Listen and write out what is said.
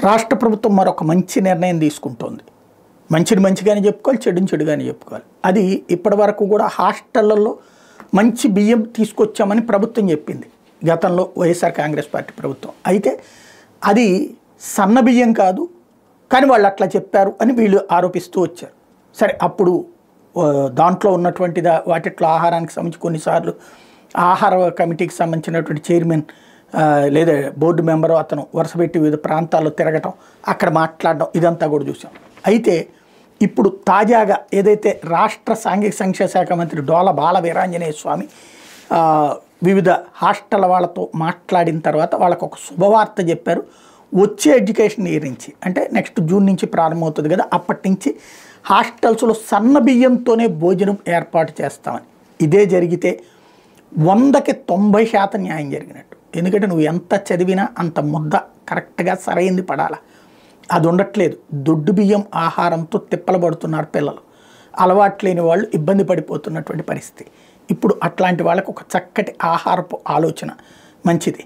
రాష్ట్ర ప్రభుత్వం మరొక మంచి నిర్ణయం తీసుకుంటోంది. మంచిని మంచిగానే చెప్పుకోవాలి, చెడుని చెడుగానే చెప్పుకోవాలి. అది ఇప్పటి వరకు కూడా హాస్టళ్లలో మంచి బియ్యం తీసుకొచ్చామని ప్రభుత్వం చెప్పింది గతంలో, వైఎస్ఆర్ కాంగ్రెస్ పార్టీ ప్రభుత్వం. అయితే అది సన్న బియ్యం కాదు, కానీ వాళ్ళు అట్లా చెప్పారు అని వీళ్ళు ఆరోపిస్తూ వచ్చారు. సరే, అప్పుడు దాంట్లో ఉన్నటువంటి వాటిట్లో ఆహారానికి సంబంధించి కొన్నిసార్లు ఆహార కమిటీకి సంబంధించినటువంటి చైర్మన్ లేదా బోర్డు మెంబరు అతను వరుసపెట్టి వివిధ ప్రాంతాల్లో తిరగటం, అక్కడ మాట్లాడడం, ఇదంతా కూడా చూసాం. అయితే ఇప్పుడు తాజాగా ఏదైతే రాష్ట్ర సాంఘిక సంక్షేమ శాఖ మంత్రి డోల బాల వీరాంజనేయ స్వామి వివిధ హాస్టల్ వాళ్ళతో మాట్లాడిన తర్వాత వాళ్ళకు ఒక శుభవార్త చెప్పారు. వచ్చే ఎడ్యుకేషన్ ఇయర్ నుంచి, అంటే నెక్స్ట్ జూన్ నుంచి ప్రారంభమవుతుంది కదా, అప్పటి నుంచి హాస్టల్స్లో సన్న బియ్యంతోనే భోజనం ఏర్పాటు చేస్తామని. ఇదే జరిగితే 100కి 90% న్యాయం జరిగినట్టు. ఎందుకంటే నువ్వు ఎంత చదివినా అంత ముద్ద కరెక్ట్గా సరైంది పడాలా, అది ఉండట్లేదు. దొడ్డు బియ్యం ఆహారంతో తిప్పలు పడుతున్నారు పిల్లలు, అలవాటు లేని వాళ్ళు ఇబ్బంది పడిపోతున్నటువంటి పరిస్థితి. ఇప్పుడు అట్లాంటి వాళ్ళకు ఒక చక్కటి ఆహారపు ఆలోచన మంచిది.